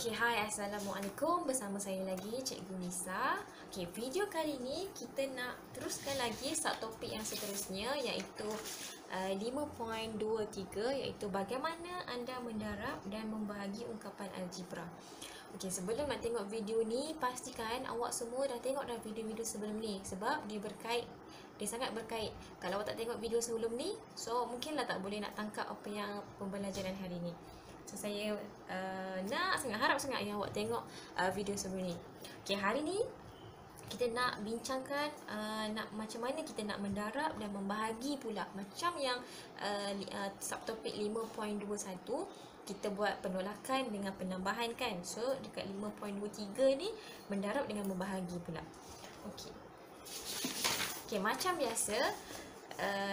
Okey, hai, Assalamualaikum. Bersama saya lagi, Cikgu Nisa. Okey, video kali ni kita nak teruskan lagi subtopik yang seterusnya, iaitu 5.23, iaitu bagaimana anda mendarab dan membahagi ungkapan algebra. Okey, sebelum nak tengok video ni, pastikan awak semua dah tengok dah video-video sebelum ni, sebab dia berkait. Dia sangat berkait. Kalau awak tak tengok video sebelum ni, so mungkinlah tak boleh nak tangkap apa yang pembelajaran hari ni. So saya harap sangat yang awak tengok video sebelum ni. Okey, hari ni kita nak bincangkan macam mana kita nak mendarab dan membahagi pula. Macam yang subtopik 5.21 kita buat penolakan dengan penambahan kan. So dekat 5.23 ni mendarab dengan membahagi pula. Okey. Okey, macam biasa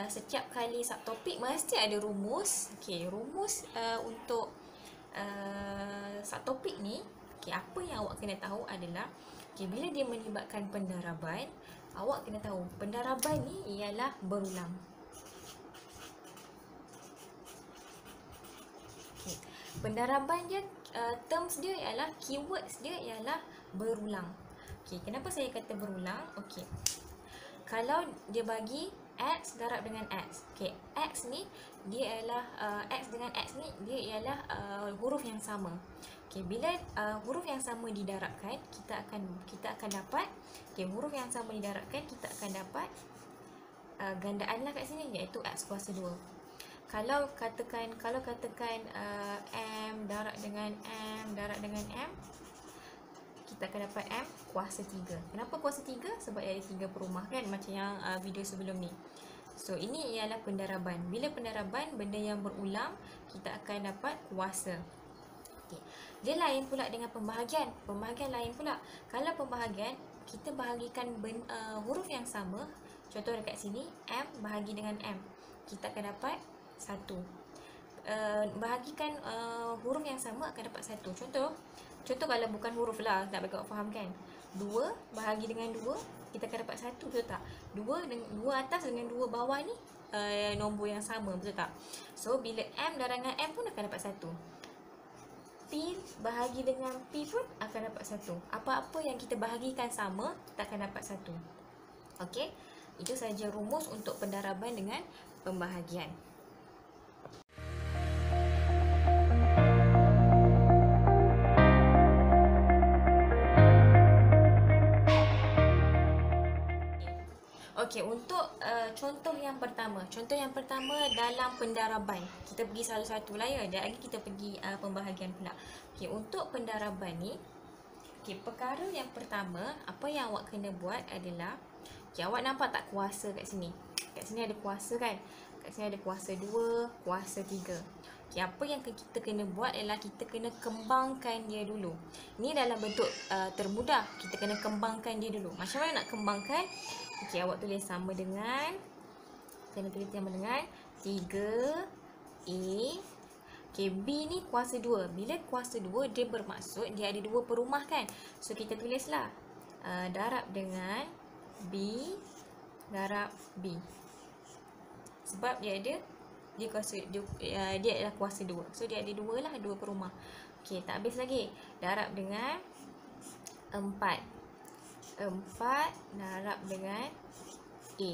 setiap kali subtopik mesti ada rumus. Okey, rumus untuk subtopik ni, okey, apa yang awak kena tahu adalah, okey, bila dia melibatkan pendaraban, awak kena tahu pendaraban ni ialah berulang. Okay. Pendaraban dia, terms dia ialah, keywords dia ialah berulang. Okey, kenapa saya kata berulang? Okey, kalau dia bagi X darab dengan X. Okey, X ni dia ialah X dengan X ni dia ialah huruf yang sama. Okey, bila huruf yang sama didarabkan, kita akan dapat, okey, huruf yang sama didarabkan, kita akan dapat gandaan lah kat sini, iaitu X kuasa 2. Kalau katakan M darab dengan M darab dengan M, kita akan dapat M kuasa 3. Kenapa kuasa 3? Sebab ada 3 perumah kan, macam yang video sebelum ni. So ini ialah pendaraban. Bila pendaraban, benda yang berulang, kita akan dapat kuasa. Okay. Dia lain pula dengan pembahagian. Pembahagian lain pula. Kalau pembahagian, kita bahagikan huruf yang sama. Contoh dekat sini, M bahagi dengan M, kita akan dapat 1. Bahagikan huruf yang sama akan dapat 1. Contoh kalau bukan huruf lah, tak bagi awak faham kan. 2 bahagi dengan 2, kita akan dapat 1, betul tak? 2 atas dengan 2 bawah ni nombor yang sama, betul tak? So bila M darab dengan M pun akan dapat 1. P bahagi dengan P pun akan dapat 1. Apa-apa yang kita bahagikan sama, kita akan dapat 1. Okey, itu saja rumus untuk pendaraban dengan pembahagian. Okey, untuk contoh yang pertama. Contoh yang pertama dalam pendaraban. Kita pergi salah satu lah ya. Dan lagi kita pergi pembahagian pula. Okey, untuk pendaraban ni, okey, perkara yang pertama, apa yang awak kena buat adalah, okey, awak nampak tak kuasa kat sini? Kat sini ada kuasa kan? Kat sini ada kuasa 2, kuasa 3. Okey, apa yang kita kena buat adalah kita kena kembangkan dia dulu. Ini dalam bentuk termudah. Kita kena kembangkan dia dulu. Macam mana nak kembangkan? Okey, awak tulis sama dengan, 3A. Okey, B ni kuasa 2. Bila kuasa 2, dia bermaksud dia ada 2 perumah kan. So kita tulislah darab dengan B darab B. Sebab dia adalah kuasa 2. So dia ada 2 lah, 2 perumah. Okey, tak habis lagi. Darab dengan 4 darab dengan A.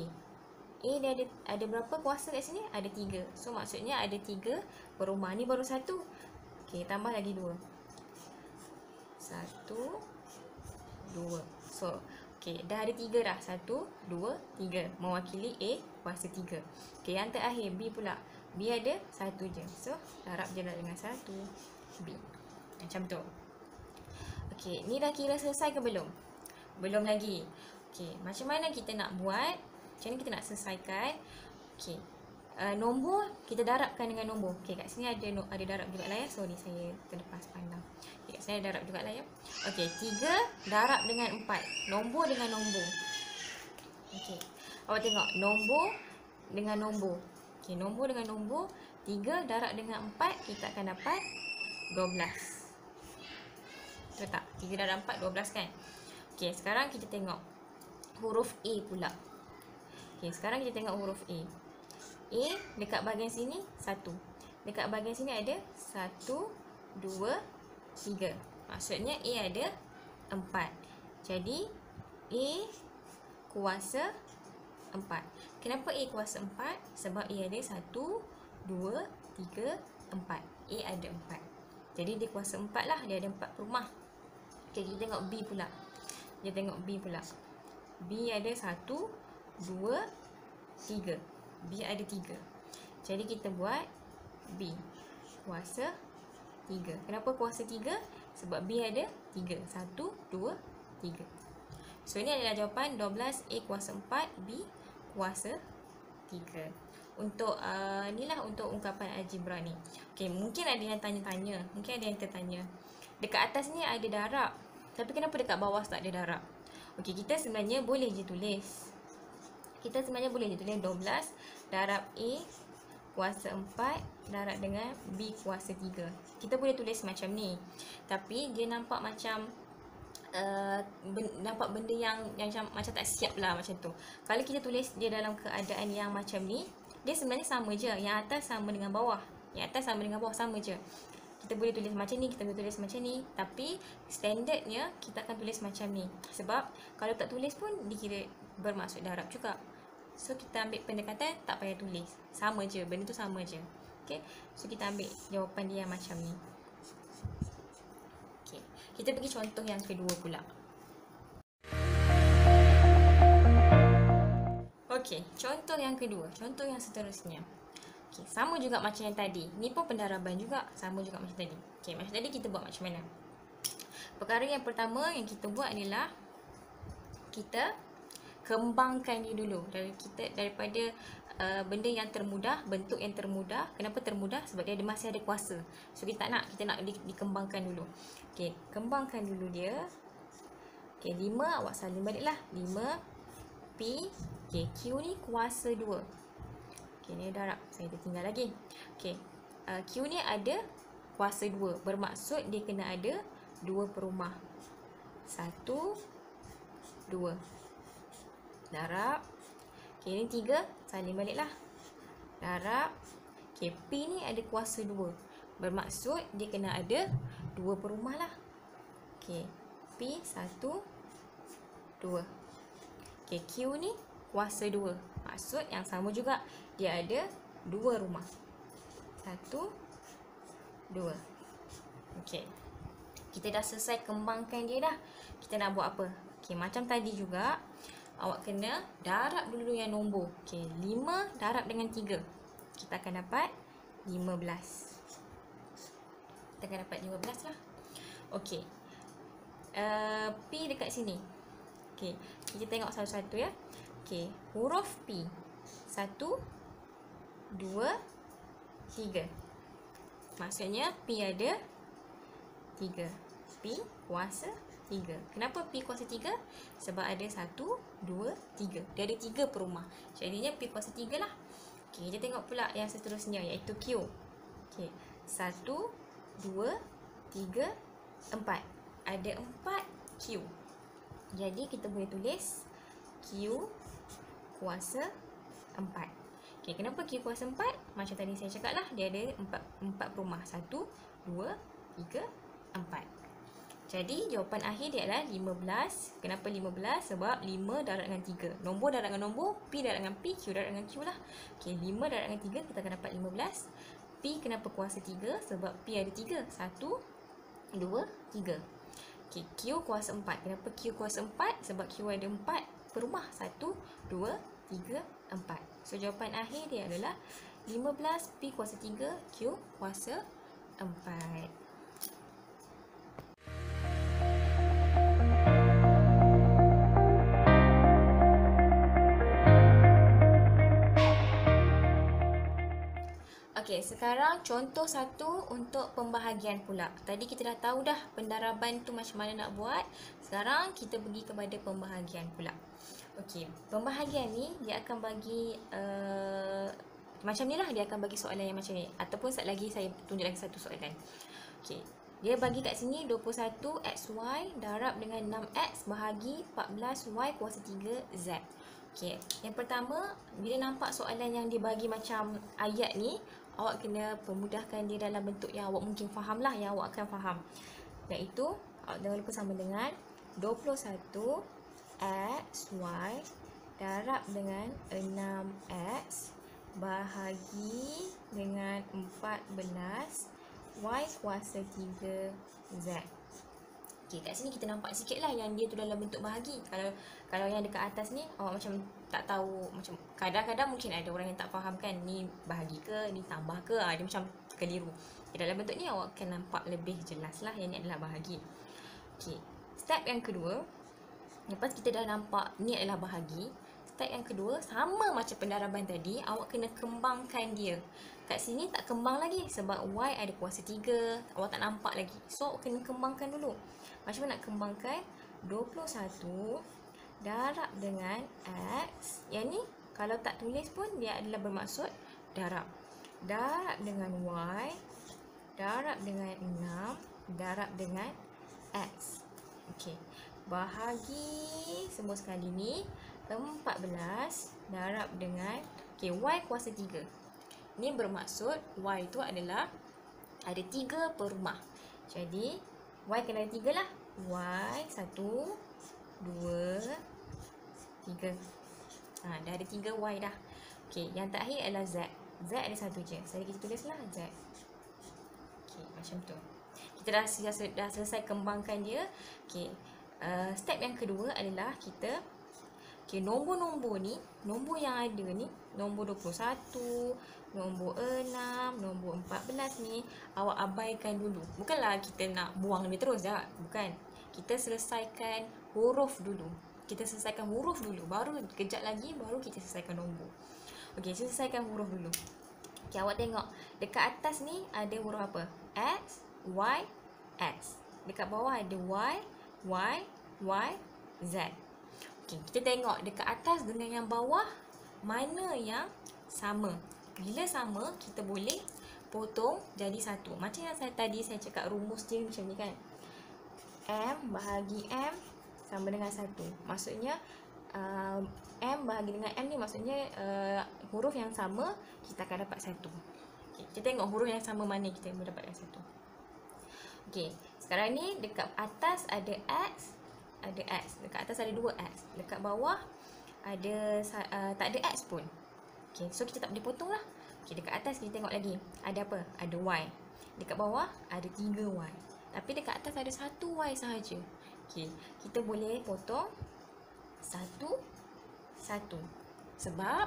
A dia ada berapa kuasa kat sini? Ada 3. So maksudnya ada 3 perumah. Ni baru 1. Okey, tambah lagi 2. 1, 2. So, okey, dah ada 3 dah. 1, 2, 3. Mewakili A kuasa 3. Okey, yang terakhir B pula. B ada 1 je. So, darab je dengan 1 B. Macam tu. Okey, ni dah kira selesai ke belum? Belum lagi. Okey, macam mana kita nak buat? Macam mana kita nak selesaikan? Okey, nombor kita darabkan dengan nombor. Okey, kat sini ada darab juga lah ya. Sorry, saya terlepas pandang. Okey, kat sini ada darab juga lah ya. Okey, 3 darab dengan 4. Nombor dengan nombor. Okey, awak tengok nombor dengan nombor. Okey, nombor dengan nombor. 3 darab dengan 4, kita akan dapat 12. Betul tak? 3 darab 4, 12 kan? Okey, sekarang kita tengok huruf A pula. Okey, sekarang kita tengok huruf A. A dekat bahagian sini 1. Dekat bahagian sini ada 1, 2, 3. Maksudnya A ada 4. Jadi A kuasa 4. Kenapa A kuasa 4? Sebab A ada 1, 2, 3, 4. A ada 4. Jadi dia kuasa 4 lah. Dia ada 4 rumah. Okay, kita tengok B pula. Kita tengok B pula. B ada 1, 2, 3. B ada 3. Jadi kita buat B kuasa 3. Kenapa kuasa 3? Sebab B ada 3. 1, 2, 3. So ini adalah jawapan 12 A kuasa 4, B kuasa 3. Untuk inilah untuk ungkapan algebra ni. Okey, mungkin ada yang tanya-tanya, mungkin ada yang tertanya. Dekat atas ni ada darab. Tapi kenapa dekat bawah tak ada darab? Okey, kita sebenarnya boleh je tulis. Kita sebenarnya boleh je tulis 12 darab A kuasa 4 darab dengan B kuasa 3. Kita boleh tulis macam ni. Tapi dia nampak macam nampak benda yang macam tak siap lah macam tu. Kalau kita tulis dia dalam keadaan yang macam ni, dia sebenarnya sama je. Yang atas sama dengan bawah. Yang atas sama dengan bawah, sama je. Kita boleh tulis macam ni, kita boleh tulis macam ni. Tapi standardnya kita akan tulis macam ni. Sebab kalau tak tulis pun dikira bermaksud darab juga. So kita ambil pendekatan tak payah tulis. Sama je, benda tu sama je. Okay, so kita ambil jawapan dia yang macam ni. Okay, kita pergi contoh yang kedua pula. Okay, contoh yang kedua. Contoh yang seterusnya. Okay, sama juga macam yang tadi. Ni pun pendaraban juga. Sama juga macam tadi. Okay, macam tadi kita buat macam mana? Perkara yang pertama yang kita buat adalah kita kembangkan dia dulu daripada benda yang termudah, bentuk yang termudah. Kenapa termudah? Sebab dia masih ada kuasa. So kita nak dikembangkan dulu. Okey, kembangkan dulu dia. Okey, 5 awak salin baliklah. 5 P. Okey, Q ni kuasa 2. Okey, ni darab. Saya tertinggal lagi. Okey, Q ni ada kuasa 2. Bermaksud dia kena ada 2 perumah. 1, 2. Darab. Okay, ni 3. Salin baliklah. Darab. Okay, P ni ada kuasa 2. Bermaksud dia kena ada 2 perumah lah. Okay, P 1, 2. Okay, Q ni kuasa 2. Maksud yang sama juga. Dia ada 2 rumah. 1, 2. Okay, kita dah selesai kembangkan dia dah. Kita nak buat apa? Okay, macam tadi juga. Awak kena darab dulu yang nombor. Okey, 5 darab dengan 3. Kita akan dapat 15. Kita akan dapat 15 lah. Okey. P dekat sini. Okey, kita tengok satu-satu ya. Okey, huruf P. 1, 2, 3. Maksudnya P ada 3. P kuasa 3. Kenapa P kuasa 3? Sebab ada 1, 2, 3. Dia ada 3 perumah. Jadinya P kuasa 3 lah. Okey, kita tengok pula yang seterusnya iaitu Q. Okey, 1, 2, 3, 4. Ada 4 Q. Jadi kita boleh tulis Q kuasa 4. Okey, kenapa Q kuasa 4? Macam tadi saya cakap lah, dia ada 4 perumah. 1, 2, 3, 4. Jadi jawapan akhir dia adalah 15. Kenapa 15? Sebab 5 darab dengan 3. Nombor darab dengan nombor, P darab dengan P, Q darab dengan Q lah. Okey, 5 darab dengan 3 kita akan dapat 15. P kenapa kuasa 3? Sebab P ada 3. 1, 2, 3. Okey, Q kuasa 4. Kenapa Q kuasa 4? Sebab Q ada 4 perumah. 1, 2, 3, 4. So jawapan akhir dia adalah 15 P kuasa 3, Q kuasa 4. Okey, sekarang contoh satu untuk pembahagian pula. Tadi kita dah tahu dah pendaraban tu macam mana nak buat. Sekarang kita pergi kepada pembahagian pula. Okey, pembahagian ni dia akan bagi macam ni lah, dia akan bagi soalan yang macam ni. Ataupun satu lagi saya tunjuk lagi satu soalan. Okey, dia bagi kat sini 21 XY darab dengan 6X bahagi 14Y kuasa 3Z. Okey, yang pertama, bila nampak soalan yang dia bagi macam ayat ni, awak kena pemudahkan dia dalam bentuk yang awak mungkin faham lah, yang awak akan faham. Iaitu jangan lupa sama dengan 21 XY darab dengan 6X bahagi dengan 14 Y kuasa 3Z. Okay, kat sini kita nampak sikit lah yang dia tu dalam bentuk bahagi. Kalau yang dekat atas ni awak macam tak tahu, macam kadang-kadang mungkin ada orang yang tak faham kan, ni bahagi ke, ni tambah ke, dia macam keliru. Dalam bentuk ni awak akan nampak lebih jelas lah yang ni adalah bahagi. Okay, step yang kedua, lepas kita dah nampak ni adalah bahagi, step yang kedua sama macam pendaraban tadi, awak kena kembangkan dia. Kat sini tak kembang lagi sebab Y ada kuasa 3, awak tak nampak lagi. So kena kembangkan dulu. Macam mana nak kembangkan? 21 darab dengan X. Yang ni kalau tak tulis pun dia adalah bermaksud darab. Darab dengan Y darab dengan 6 darab dengan X. Okey. Bahagi semua sekali ni 14 darab dengan Y kuasa 3. Ni bermaksud Y tu adalah ada 3 per rumah. Jadi Y kena ada 3 lah. Y 1 2 3. Dah ada 3 Y dah. Okey, yang terakhir adalah Z. Z ada 1 je. Jadi kita tulislah Z. Okey, macam tu. Kita dah selesai kembangkan dia. Okey. Step yang kedua adalah kita nombor-nombor ni, nombor yang ada ni, nombor 21, nombor 6, nombor 14 ni awak abaikan dulu. Bukanlah kita nak buang dia terus dah, bukan. Kita selesaikan huruf dulu. Baru kejap lagi baru kita selesaikan nombor. Okey, selesaikan huruf dulu. Okey, awak tengok dekat atas ni ada huruf apa? X, Y, X. Dekat bawah ada Y, Y, Y, Z. Okey, kita tengok dekat atas dengan yang bawah mana yang sama. Bila sama, kita boleh potong jadi satu. Macam yang tadi saya cakap rumus dia macam ni kan. M bahagi M sama dengan 1. Maksudnya M bahagi dengan M ni maksudnya huruf yang sama kita akan dapat 1. Okay, kita tengok huruf yang sama mana kita boleh dapatkan 1. Okey, sekarang ni dekat atas ada X, ada X. Dekat atas ada 2X. Dekat bawah ada tak ada X pun. Okay, so kita tak boleh potong lah. Okay, dekat atas kita tengok lagi. Ada apa? Ada Y. Dekat bawah ada 3Y. Tapi dekat atas ada 1Y sahaja. Okay, kita boleh potong 1, 1. Sebab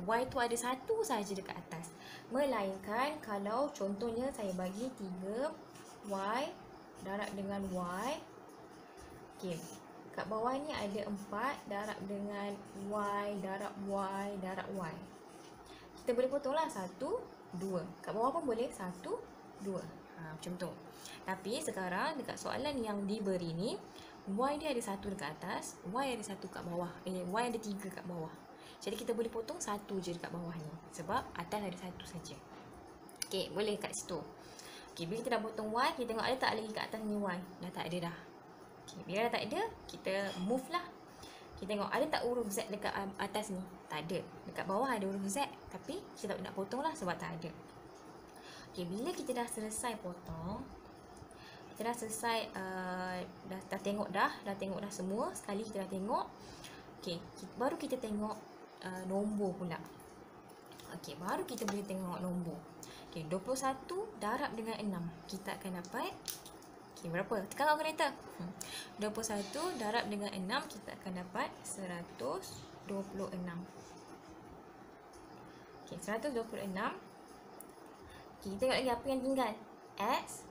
Y tu ada 1 sahaja dekat atas. Melainkan kalau contohnya saya bagi 3Y darab dengan Y. Okay, kat bawah ni ada 4 darab dengan Y darab Y darab Y. Kita boleh potonglah 1, 2. Kat bawah pun boleh 1, 2. Macam tu. Tapi sekarang dekat soalan yang diberi ni, Y dia ada 1 dekat atas, Y ada 1 kat bawah. Y ada 3 kat bawah. Jadi kita boleh potong 1 je dekat bawah ni. Sebab atas ada 1 saja. Okay, boleh kat situ. Okay, bila kita dah potong Y, kita tengok ada tak lagi kat atas ni Y. Dah tak ada dah. Okay, bila dah tak ada, kita move lah. Kita tengok ada tak huruf Z dekat atas ni? Tak ada. Dekat bawah ada huruf Z. Tapi kita tak nak potong lah sebab tak ada. Okay, bila kita dah selesai potong, kita dah selesai dah tengok dah semua. Sekali kita dah tengok. Okay, baru kita tengok nombor pula. Okay, baru kita boleh tengok nombor. Okay, 21 darab dengan 6. Kita akan dapat berapa? Tekan kalkulator. 21 darab dengan 6 kita akan dapat 126. Okey, 126. Kita tengok lagi apa yang tinggal. X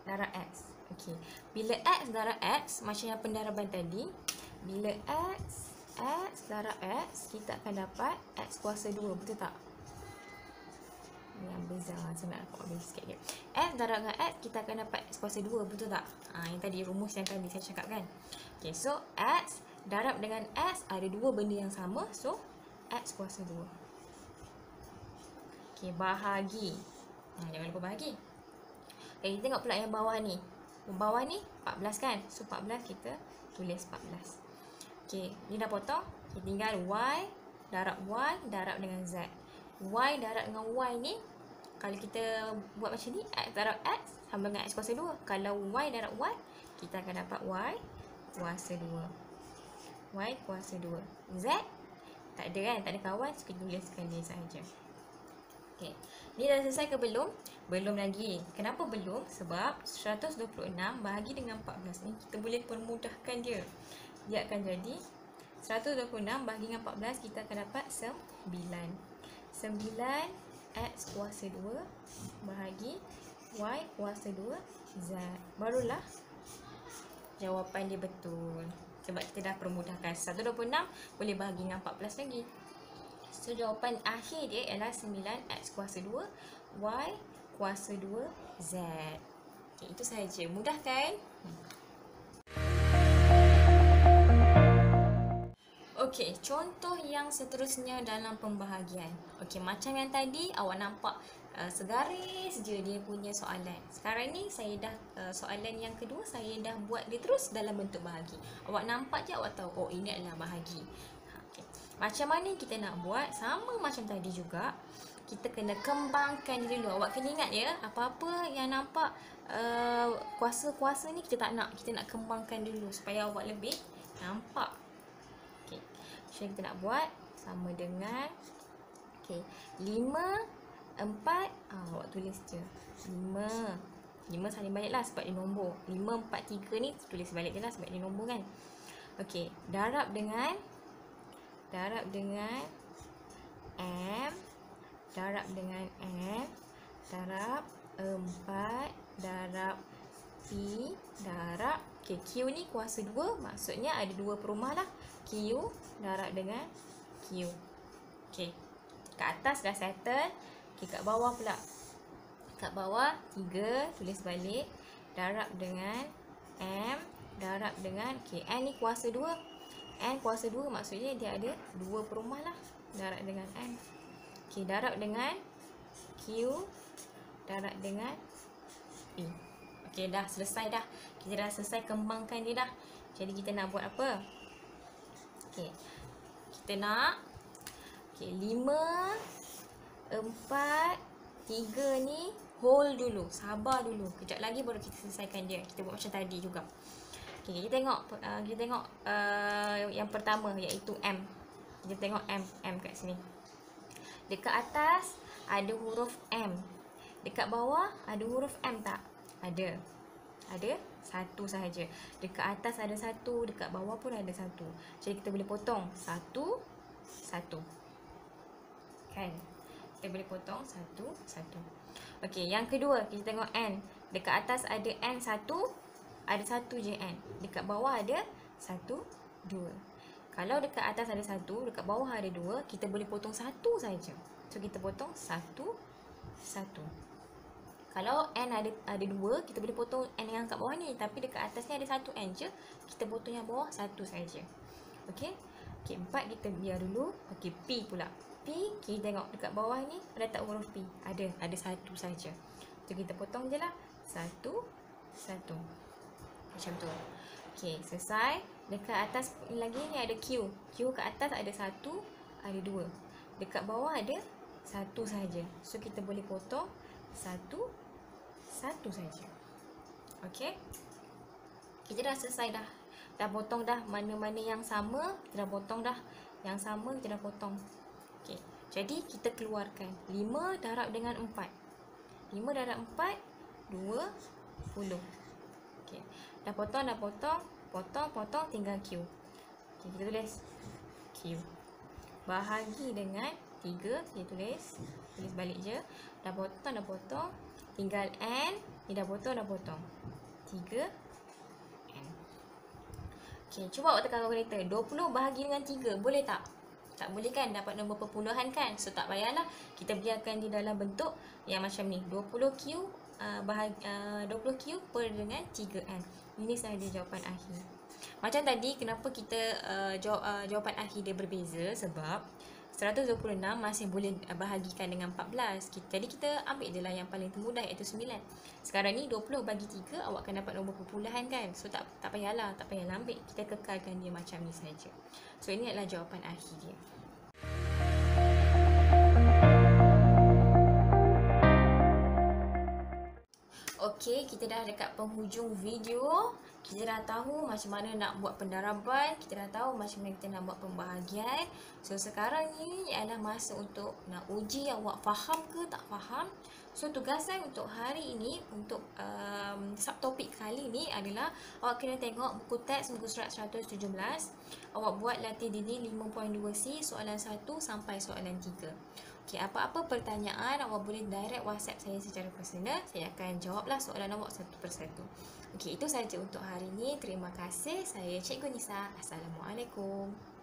darab X. Okey. Bila X darab X macam yang pendaraban tadi, bila X darab X kita akan dapat X kuasa 2, betul tak? Yang beza, saya nak buat sikit je. X darab dengan X kita akan dapat X kuasa 2, betul tak? Yang tadi rumus yang tadi saya cakap kan. Okay, so X darab dengan X ada 2 benda yang sama. So X kuasa 2. Okay, bahagi. Jangan lupa bahagi. Okay, kita tengok pula yang bawah ni. Bawah ni 14 kan. So 14 kita tulis 14. Okay, ni dah potong. Okay, tinggal Y darab dengan Z. Y darab dengan Y ni, kalau kita buat macam ni, X darab X sama dengan X kuasa 2. Kalau Y darab Y, kita akan dapat Y kuasa 2. Y kuasa 2. Z, tak ada kan? Tak ada kawan, so kita tuliskan dia sahaja. Okay. Ni dah selesai ke belum? Belum lagi. Kenapa belum? Sebab 126 bahagi dengan 14 ni kita boleh permudahkan dia. Dia akan jadi 126 bahagi dengan 14, kita akan dapat 9. 9 X kuasa 2 bahagi Y kuasa 2 Z. Barulah jawapan dia betul. Sebab kita dah permudahkan. 126 boleh bahagi dengan 14 lagi. So jawapan akhir dia ialah 9X kuasa 2 Y kuasa 2 Z. Okay, itu sahaja. Mudah kan? Okey, contoh yang seterusnya dalam pembahagian. Okey, macam yang tadi awak nampak segaris je dia punya soalan. Sekarang ni saya dah soalan yang kedua saya dah buat dia terus dalam bentuk bahagi. Awak nampak je, awak tahu oh ini adalah bahagi. Okay. Macam mana kita nak buat? Sama macam tadi juga. Kita kena kembangkan dulu. Awak kena ingat ya, apa-apa yang nampak kuasa-kuasa ni kita tak nak. Kita nak kembangkan dulu supaya awak lebih nampak. Okey. So kita nak buat sama dengan 5 4 awak tulis je 5 salin balik lah sebab dia nombor. 5 4 3 ni tulis balik je lah sebab dia nombor kan. Okey, darab dengan M, darab dengan M, darab 4, darab P, darab Q ni kuasa 2, maksudnya ada 2 perumah lah. Q darab dengan Q. Okey, kat atas dah settle. Okey, kat bawah pula. Kat bawah 3 tulis balik, darab dengan M, darab dengan N ni kuasa 2. N kuasa 2 maksudnya dia ada 2 perumah lah. Darab dengan N. Okey, darab dengan Q, darab dengan P. Okey, dah selesai dah. Kita dah selesai kembangkan dia dah. Jadi kita nak buat apa? Okey. Kita nak 5 4 3 ni hold dulu. Sabar dulu. Kejap lagi baru kita selesaikan dia. Kita buat macam tadi juga. Okey, kita tengok yang pertama iaitu M. Kita tengok M kat sini. Dekat atas ada huruf M. Dekat bawah ada huruf M tak? Ada. Ada satu sahaja. Dekat atas ada satu, dekat bawah pun ada satu. Jadi kita boleh potong satu, satu. Kan? Kita boleh potong satu, satu. Okey, yang kedua kita tengok N. Dekat atas ada N satu, ada satu je N. Dekat bawah ada satu, dua. Kalau dekat atas ada satu, dekat bawah ada dua, kita boleh potong satu saja. So kita potong satu, satu. Kalau N ada dua, kita boleh potong N yang kat bawah ni. Tapi dekat atas ni ada satu N je, kita potong yang bawah satu saja. Okey. Okey, 4 kita biar dulu. Okey, P pula. P, kita tengok dekat bawah ni ada tak huruf P? Ada satu saja. So kita potong je lah. Satu, satu. Macam tu. Okey, selesai. Dekat atas lagi ni ada Q. Q kat atas ada satu, ada dua. Dekat bawah ada satu saja. So kita boleh potong satu, satu saja. Okey. Kita dah selesai dah. Dah potong dah mana-mana yang sama, kita dah potong dah. Yang sama kita dah potong. Okey. Jadi kita keluarkan 5 darab dengan 4. 5 darab 4 20. Okey. Dah potong, potong tinggal Q. Okey, kita tulis Q. Bahagi dengan 3, kita tulis balik je. Dah potong. Tinggal N. Ni dah potong. 3 N. Okey, cuba awak tekan kalkulator. 20 bahagi dengan 3, boleh tak? Tak boleh kan? Dapat nombor perpuluhan kan? So tak payahlah. Kita biarkan di dalam bentuk yang macam ni. 20Q 20Q per dengan 3N. Ini sahaja jawapan akhir. Macam tadi, kenapa kita jawapan akhir dia berbeza? Sebab 126 masih boleh bahagikan dengan 14. Jadi kita ambil je lah yang paling termudah iaitu 9. Sekarang ni 20 bagi 3 awak akan dapat nombor perpuluhan kan. So tak payahlah ambil. Kita kekalkan dia macam ni saja. So ini adalah jawapan akhir dia. Okey, kita dah dekat penghujung video. Kita dah tahu macam mana nak buat pendaraban, kita dah tahu macam mana kita nak buat pembahagian. So sekarang ni adalah masa untuk nak uji awak faham ke tak faham. So tugasan untuk hari ini, untuk subtopik kali ni adalah awak kena tengok buku teks muka surat 117. Awak buat latih diri 5.2C soalan 1 sampai soalan 3. Okey, apa-apa pertanyaan awak boleh direct WhatsApp saya secara personal. Saya akan jawablah soalan awak satu persatu. Okey, itu saja untuk hari ini. Terima kasih. Saya Cikgu Nisa. Assalamualaikum.